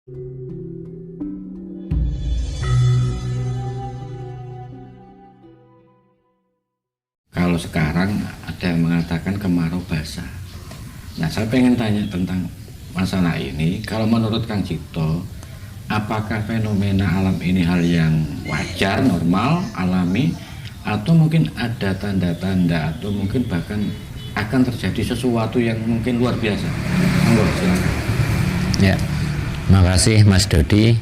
Kalau sekarang ada yang mengatakan kemarau basah. Nah, saya pengen tanya tentang masalah ini. Kalau menurut Kang Cipto, apakah fenomena alam ini hal yang wajar, normal, alami, atau mungkin ada tanda-tanda atau mungkin bahkan akan terjadi sesuatu yang mungkin luar biasa? Monggo, silakan. Ya, makasih Mas Dodi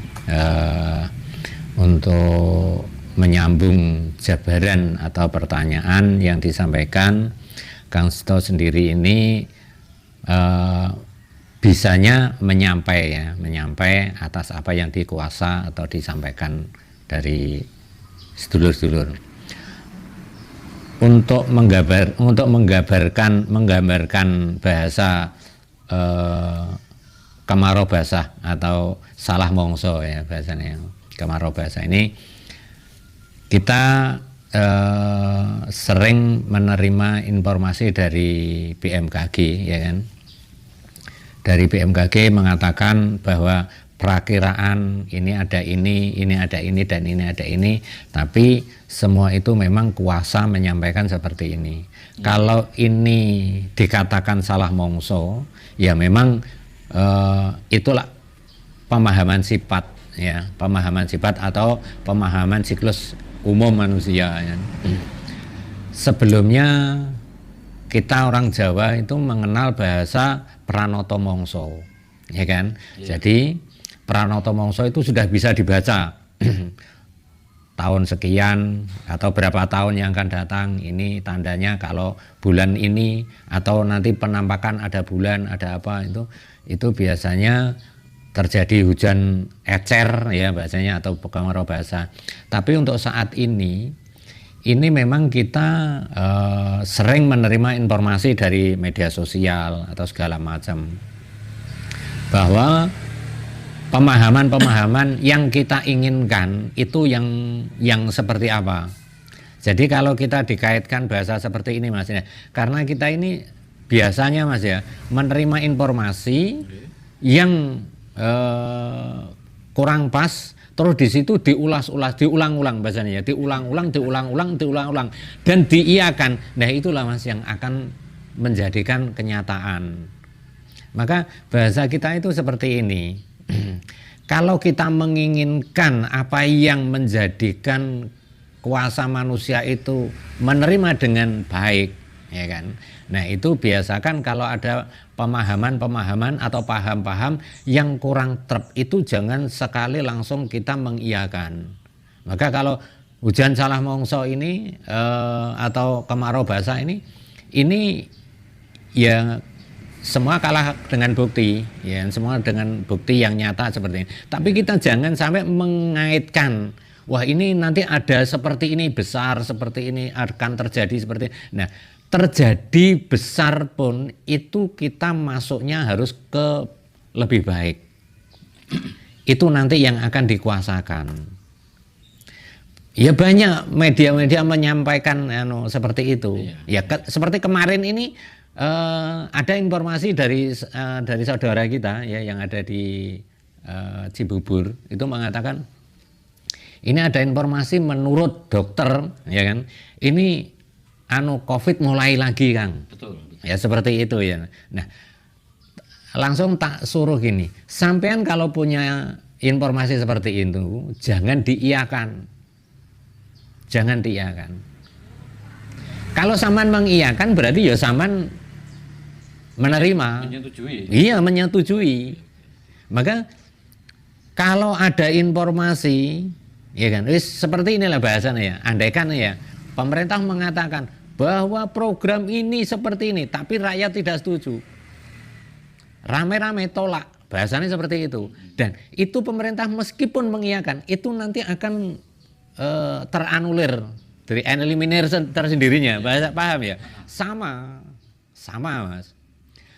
untuk menyambung jabaran atau pertanyaan yang disampaikan. Kang Cipto sendiri ini bisanya menyampai atas apa yang dikuasa atau disampaikan dari sedulur-sedulur. Untuk menggambarkan bahasa kemarau basah atau salah mongso ya bahasanya. Kemarau basah ini kita sering menerima informasi dari BMKG, ya kan? Dari BMKG mengatakan bahwa perakiraan ini ada ini ada ini, dan ini ada ini, tapi semua itu memang kuasa menyampaikan seperti ini. Kalau ini dikatakan salah mongso, ya memang itulah pemahaman sifat, ya, pemahaman sifat atau pemahaman siklus umum manusia, ya. Sebelumnya kita orang Jawa itu mengenal bahasa Pranoto Mongso, ya kan? Ya. Jadi Pranoto Mongso itu sudah bisa dibaca tahun sekian atau berapa tahun yang akan datang, ini tandanya kalau bulan ini atau nanti penampakan ada bulan ada apa, itu biasanya terjadi hujan ecer ya bahasanya atau kemarau basah. Tapi untuk saat ini memang kita sering menerima informasi dari media sosial atau segala macam bahwa pemahaman yang kita inginkan itu yang seperti apa. Jadi kalau kita dikaitkan bahasa seperti ini Mas ya, karena kita ini biasanya Mas ya menerima informasi yang kurang pas, terus di situ diulang-ulang bahasanya ya, diulang-ulang dan diiyakan. Nah, itulah Mas yang akan menjadikan kenyataan. Maka bahasa kita itu seperti ini. Kalau kita menginginkan apa yang menjadikan kuasa manusia itu menerima dengan baik, ya kan? Nah, itu biasakan kalau ada pemahaman atau paham-paham yang kurang trep, itu jangan sekali langsung kita mengiyakan. Maka kalau hujan salah mongso ini atau kemarau basah ini ya semua kalah dengan bukti, ya, semua dengan bukti yang nyata seperti ini. Tapi kita jangan sampai mengaitkan, wah ini nanti ada seperti ini, besar seperti ini, akan terjadi seperti ini. Nah, terjadi besar pun itu kita masuknya harus ke lebih baik. Itu nanti yang akan dikuasakan. Ya banyak media-media menyampaikan seperti itu. Ya seperti kemarin ini ada informasi dari saudara kita ya yang ada di Cibubur itu mengatakan ini ada informasi menurut dokter, ya kan, ini COVID mulai lagi Kang. Betul. Ya seperti itu ya. Nah, langsung tak suruh gini, sampean kalau punya informasi seperti itu jangan diiyakan. Jangan diiyakan. Kalau saman mengiyakan berarti ya saman menerima. Menyetujui. Iya, menyetujui. Maka kalau ada informasi, ya kan, seperti inilah bahasanya ya. Andaikan ya pemerintah mengatakan bahwa program ini seperti ini, tapi rakyat tidak setuju, rame-rame tolak, bahasanya seperti itu. Dan itu pemerintah meskipun mengiyakan, itu nanti akan teranulir, dari eliminir tersendirinya, bahasa paham ya? Sama Mas.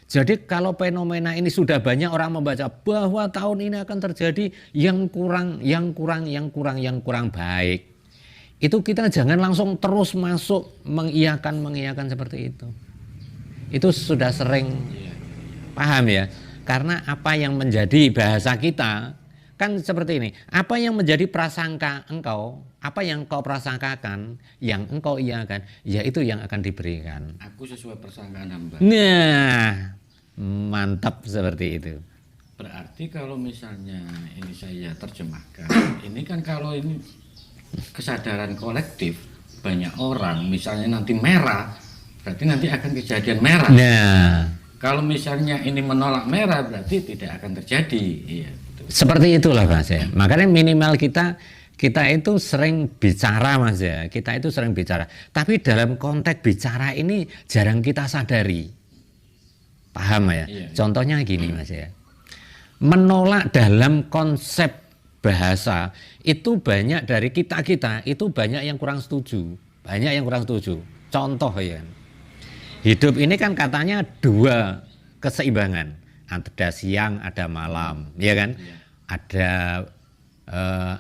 Jadi kalau fenomena ini sudah banyak orang membaca bahwa tahun ini akan terjadi yang kurang baik, itu kita jangan langsung terus masuk mengiyakan seperti itu. Itu sudah sering paham ya. Karena apa yang menjadi bahasa kita kan seperti ini. Apa yang menjadi prasangka engkau, apa yang kau prasangkakan, yang engkau iakan, ya itu yang akan diberikan. Aku sesuai persangkaan hamba. Nah, mantap seperti itu. Berarti kalau misalnya ini saya terjemahkan, ini kan kalau ini kesadaran kolektif banyak orang, misalnya nanti merah, berarti nanti akan kejadian merah. Nah, Kalau misalnya ini menolak merah, berarti tidak akan terjadi. Iya, betul. seperti itulah Mas ya. Makanya minimal kita itu sering bicara Mas ya. Kita itu sering bicara. Tapi dalam konteks bicara ini jarang kita sadari. Paham ya? Iya. Contohnya gini Mas ya. Menolak dalam konsep bahasa itu banyak dari kita itu banyak yang kurang setuju. Banyak yang kurang setuju. Contoh ya. Hidup ini kan katanya dua keseimbangan, ada siang, ada malam, ya kan?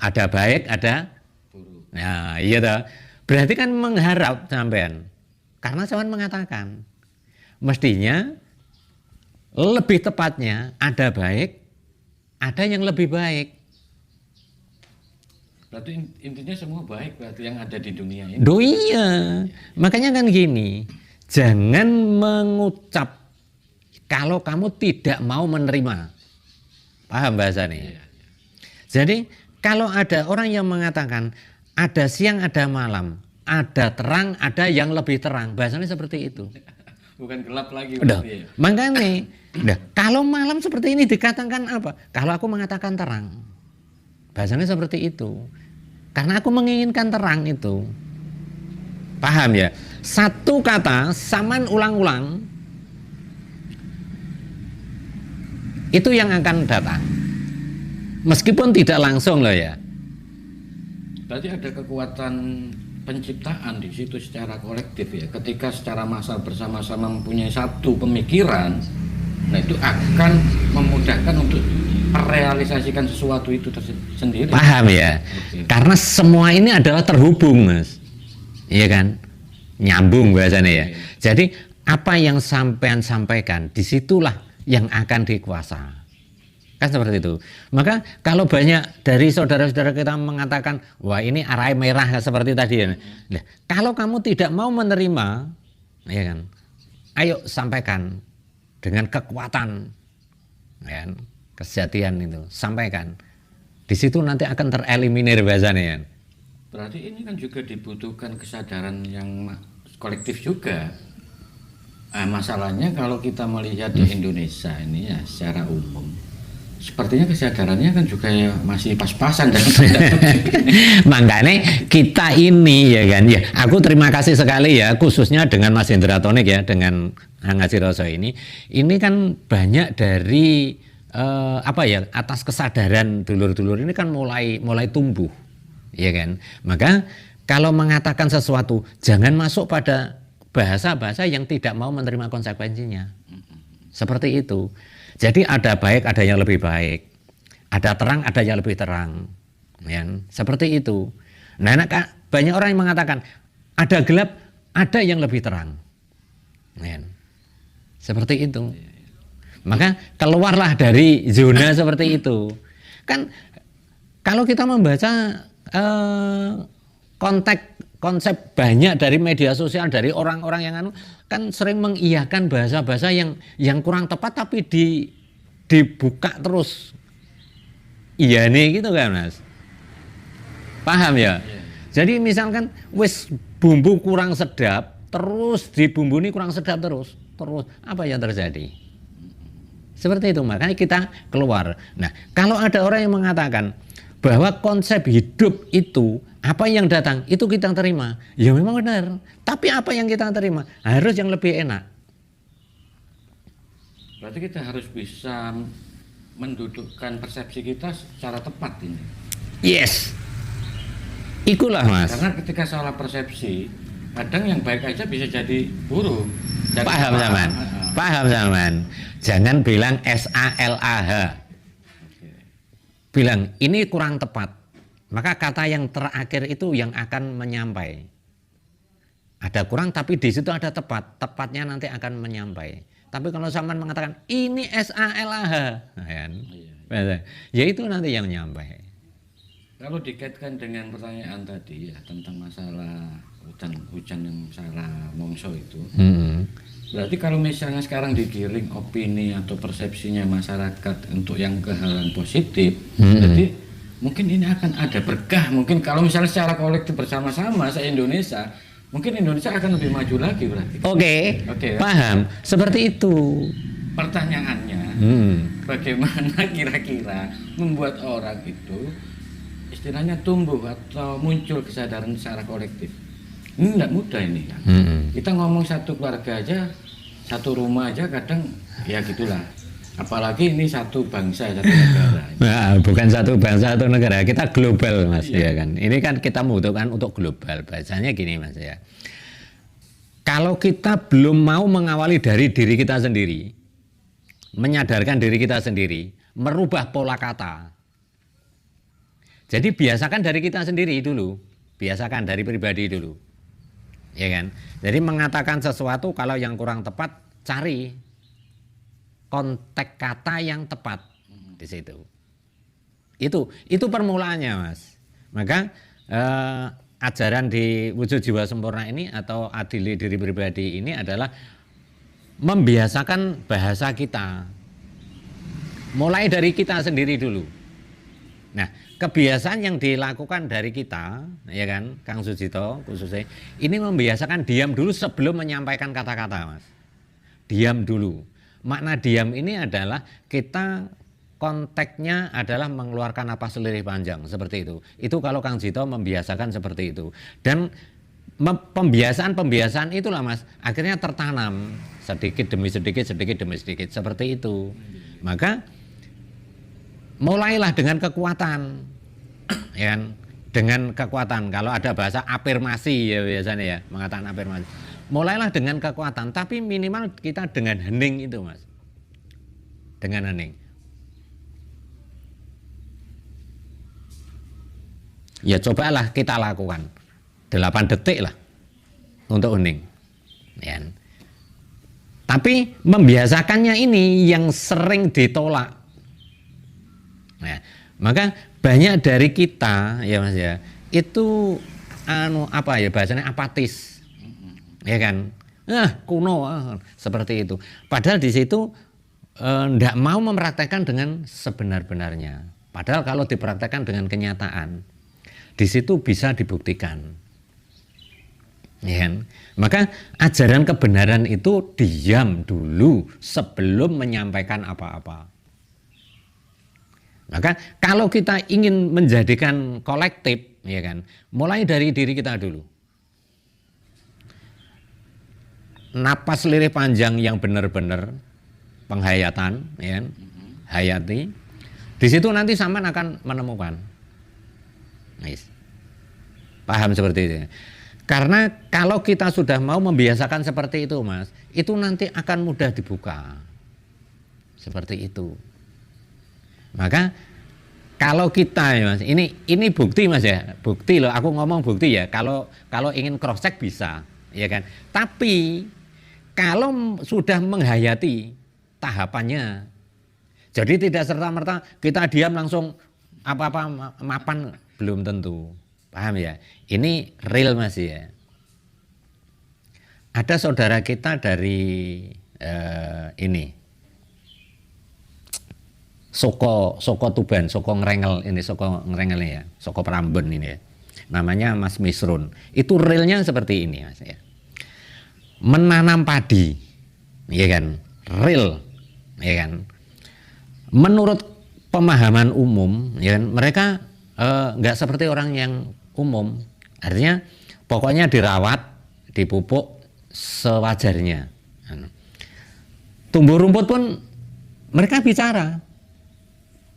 Ada baik, ada Buruk. nah, iya toh. Berarti kan mengharap sampean. Karena sampean mengatakan mestinya lebih tepatnya ada baik, ada yang lebih baik. Berarti intinya semua baik, berarti yang ada di dunia ini. Duh iya. Makanya kan gini, jangan mengucap kalau kamu tidak mau menerima. Paham bahasa nih? Iya. Jadi kalau ada orang yang mengatakan ada siang, ada malam, ada terang, ada yang lebih terang, bahasanya seperti itu. Bukan gelap lagi. Udah, berarti ya. makanya, kalau malam seperti ini dikatakan apa? Kalau aku mengatakan terang, bahasanya seperti itu. Karena aku menginginkan terang itu. Paham ya? Satu kata saman ulang-ulang itu yang akan datang. Meskipun tidak langsung loh ya. Berarti ada kekuatan penciptaan di situ secara kolektif ya. Ketika secara massal bersama-sama mempunyai satu pemikiran, nah itu akan memudahkan untuk merealisasikan sesuatu itu sendiri. Paham ya? Oke. Karena semua ini adalah terhubung, Mas. Iya kan? Nyambung bahasanya ya. Jadi apa yang sampean sampaikan, disitulah yang akan dikuasa. Kan seperti itu. Maka kalau banyak dari saudara-saudara kita mengatakan, wah ini arah merah seperti tadi ya. Nah, kalau kamu tidak mau menerima, ya kan? Ayo sampaikan dengan kekuatan, ya kan? Kesejatian itu, sampaikan. Di situ nanti akan tereliminir bahasanya ya. Berarti ini kan juga dibutuhkan kesadaran yang kolektif juga. Masalahnya kalau kita melihat di Indonesia ini ya secara umum, sepertinya kesadarannya kan juga ya masih pas-pasan dan makanya kita ini ya kan ya. Aku terima kasih sekali ya khususnya dengan Mas Hendra Tonik ya, dengan Ngaji Roso ini kan banyak dari atas kesadaran dulur-dulur ini kan mulai tumbuh, ya kan. Maka kalau mengatakan sesuatu jangan masuk pada bahasa-bahasa yang tidak mau menerima konsekuensinya. Seperti itu. Jadi ada baik, ada yang lebih baik. Ada terang, ada yang lebih terang. Ya, seperti itu. Nah, banyak orang yang mengatakan ada gelap, ada yang lebih terang. Ya, seperti itu. Maka keluarlah dari zona seperti itu. Kan kalau kita membaca konsep banyak dari media sosial, dari orang-orang yang kan sering mengiyakan bahasa-bahasa yang kurang tepat tapi dibuka terus. Iya nih gitu kan Mas. Paham ya? Jadi misalkan wis bumbu kurang sedap, terus dibumbuni kurang sedap terus apa yang terjadi? Seperti itu, makanya kita keluar. Nah, kalau ada orang yang mengatakan bahwa konsep hidup itu apa yang datang itu kita terima, ya memang benar. Tapi apa yang kita terima harus yang lebih enak. berarti kita harus bisa mendudukkan persepsi kita secara tepat ini. Yes, ikulah Mas. Karena ketika salah persepsi, kadang yang baik aja bisa jadi buruk. Paham zaman. Paham zaman. Jangan bilang SALAH. Bilang ini kurang tepat. Maka kata yang terakhir itu yang akan menyampai. Ada kurang tapi di situ ada tepat. Tepatnya nanti akan menyampai. Tapi kalau sampean mengatakan ini SALAH, kan? Iya. Ya itu nanti yang nyampe. Kalau dikaitkan dengan pertanyaan tadi ya tentang masalah hujan yang salah mongso itu, berarti kalau misalnya sekarang digiring opini atau persepsinya masyarakat untuk yang ke hal yang positif, berarti mungkin ini akan ada berkah. Mungkin kalau misalnya secara kolektif bersama-sama se-Indonesia, mungkin Indonesia akan lebih maju lagi berarti. Oke, ya? paham. Seperti itu. Pertanyaannya, bagaimana kira-kira membuat orang itu istilahnya tumbuh atau muncul kesadaran secara kolektif? Ini tidak mudah ini kan. Kita ngomong satu keluarga aja, satu rumah aja kadang ya gitulah. Apalagi ini satu bangsa, satu negara. Nah, bukan satu bangsa, satu negara. Kita global, Mas, ya kan. Ini kan kita membutuhkan untuk global. Bahasanya gini, Mas ya. Kalau kita belum mau mengawali dari diri kita sendiri, menyadarkan diri kita sendiri, merubah pola kata. Jadi biasakan dari kita sendiri dulu, biasakan dari pribadi dulu, ya kan. Jadi mengatakan sesuatu kalau yang kurang tepat, cari konteks kata yang tepat di situ. Itu permulaannya, Mas. Maka ajaran di wujud jiwa sempurna ini atau adili diri pribadi ini adalah membiasakan bahasa kita, mulai dari kita sendiri dulu. Nah, kebiasaan yang dilakukan dari kita, ya kan, Kang Sujito khususnya, ini membiasakan diam dulu sebelum menyampaikan kata-kata, Mas. Diam dulu. Makna diam ini adalah kita konteksnya adalah mengeluarkan napas lirih panjang, seperti itu. Itu kalau Kang Jito membiasakan seperti itu. Dan pembiasaan itulah, Mas, akhirnya tertanam sedikit demi sedikit, sedikit demi sedikit, seperti itu. Maka mulailah dengan kekuatan, ya kan? Dengan kekuatan. Kalau ada bahasa afirmasi ya biasanya ya, mengatakan afirmasi. Mulailah dengan kekuatan, tapi minimal kita dengan hening itu, Mas. Dengan hening. Ya cobalah kita lakukan 8 detik lah untuk hening, ya. Tapi membiasakannya ini yang sering ditolak. Nah, maka banyak dari kita ya, Mas ya, itu apa ya bahasanya apatis, ya kan? Kuno seperti itu. Padahal di situ tidak mau mempraktekkan dengan sebenar-benarnya. Padahal kalau dipraktekkan dengan kenyataan, di situ bisa dibuktikan. Ya kan? Maka ajaran kebenaran itu diam dulu sebelum menyampaikan apa-apa. Maka kalau kita ingin menjadikan kolektif, ya kan, mulai dari diri kita dulu. Napas lirih panjang yang benar-benar penghayatan, ya kan? Hayati. Di situ nanti sampean akan menemukan. Nice. Paham seperti itu. Karena kalau kita sudah mau membiasakan seperti itu, Mas, itu nanti akan mudah dibuka. Seperti itu. Maka kalau kita ya, Mas, ini bukti, Mas ya, bukti loh. Aku ngomong bukti ya. Kalau ingin cross check bisa, ya kan. Tapi kalau sudah menghayati tahapannya, jadi tidak serta-merta kita diam langsung apa-apa mapan, belum tentu. Paham ya? Ini real, Mas ya. Ada saudara kita dari ini. Soko Tuban, Soko Ngrengel ini, Soko Ngrengel ya, Soko Prambon ini ya. Namanya Mas Misrun. Itu realnya seperti ini, Mas ya. Menanam padi, ya kan? Real, ya kan? Menurut pemahaman umum, ya kan? Mereka nggak seperti orang yang umum. Artinya pokoknya dirawat, dipupuk sewajarnya. Tumbuh rumput pun mereka bicara.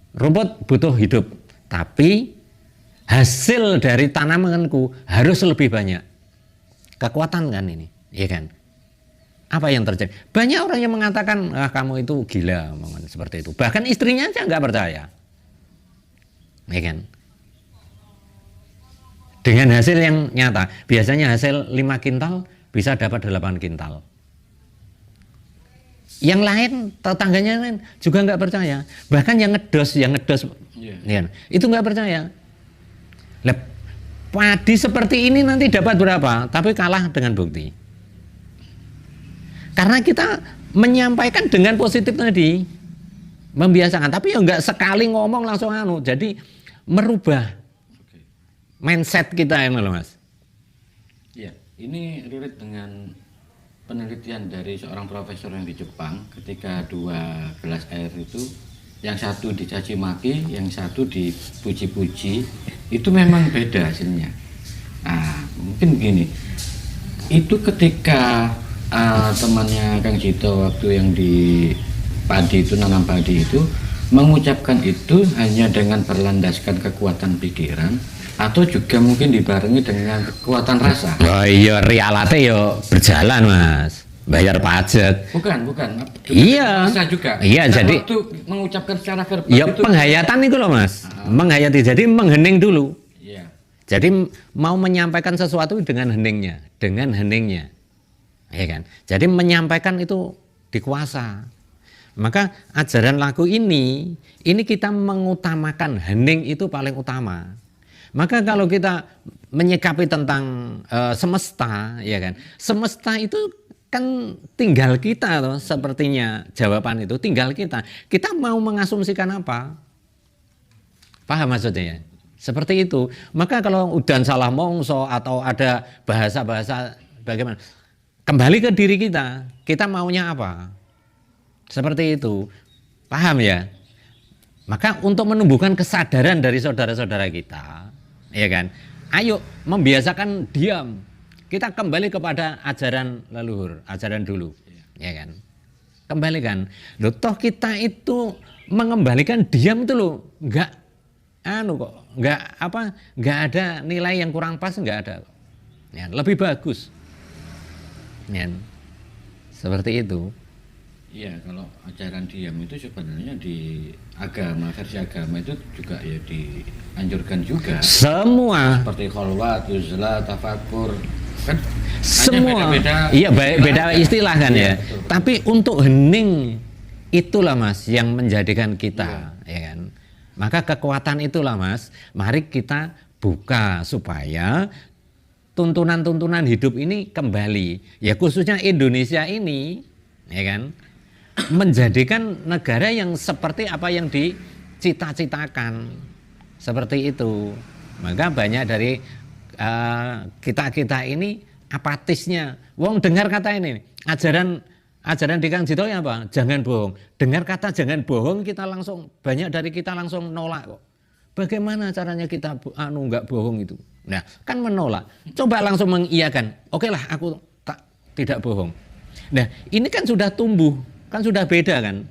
Rumput butuh hidup, tapi hasil dari tanamanku harus lebih banyak. Kekuatan kan ini, ya kan? Apa yang terjadi? Banyak orang yang mengatakan, kamu itu gila, seperti itu. Bahkan istrinya aja nggak percaya, ya kan? Dengan hasil yang nyata, biasanya hasil 5 kintal bisa dapat 8 kintal. Yang lain tetangganya lain juga nggak percaya. Bahkan yang ngedos ya, itu nggak percaya. Lah, padi seperti ini nanti dapat berapa? Tapi kalah dengan bukti. Karena kita menyampaikan dengan positif tadi, membiasakan. Tapi ya nggak sekali ngomong langsung jadi merubah mindset kita yang loh Mas. Ya, ini relate dengan penelitian dari seorang profesor yang di Jepang. Ketika 2 gelas air itu, yang satu dicaci maki, yang satu dipuji-puji, itu memang beda hasilnya. Nah, mungkin begini, itu ketika temannya Kang Jito waktu yang di padi itu, nanam padi itu, mengucapkan itu hanya dengan berlandaskan kekuatan pikiran, atau juga mungkin dibarengi dengan kekuatan rasa. Oh iya, realate yo berjalan Mas, bayar pajak. Bukan. Iya. Rasa juga. Iya, Dan jadi waktu mengucapkan secara verbal ya itu penghayatan itu loh Mas, menghayati. Jadi menghening dulu. Iya. Jadi mau menyampaikan sesuatu dengan heningnya, ya kan. Jadi menyampaikan itu dikuasa. Maka ajaran laku ini kita mengutamakan hening itu paling utama. Maka kalau kita menyikapi tentang semesta, ya kan, semesta itu kan tinggal kita loh, sepertinya jawaban itu tinggal kita. Kita mau mengasumsikan apa? Paham maksudnya ya? Seperti itu. Maka kalau udan salah mongso atau ada bahasa-bahasa bagaimana, kembali ke diri kita maunya apa? Seperti itu. Paham ya? Maka untuk menumbuhkan kesadaran dari saudara-saudara kita, ya kan? Ayo membiasakan diam. Kita kembali kepada ajaran leluhur, ajaran dulu, ya kan? Kembalikan. Loh, toh kita itu mengembalikan diam itu loh, enggak ada nilai yang kurang pas, enggak ada. Ya, lebih bagus. Ya. Seperti itu. Iya, kalau ajaran diam itu sebenarnya di versi agama itu juga ya dianjurkan juga. Semua. Seperti kholwat, uzlah, tafakur, kan? Semua. Beda-beda. Iya, beda istilah kan ya. Betul. Tapi untuk hening itulah Mas yang menjadikan kita, ya kan. Maka kekuatan itulah Mas. Mari kita buka supaya tuntunan-tuntunan hidup ini kembali. Ya khususnya Indonesia ini, ya kan, menjadikan negara yang seperti apa yang dicita-citakan, seperti itu. Maka banyak dari kita ini apatisnya. Wong dengar kata ini, ajaran di Kang Jito ya apa? Jangan bohong. Dengar kata jangan bohong, banyak dari kita langsung nolak kok. Bagaimana caranya kita nggak bohong itu? Nah, kan menolak. Coba langsung mengiyakan. Oke lah, aku tidak bohong. Nah, ini kan sudah tumbuh. Kan sudah beda kan.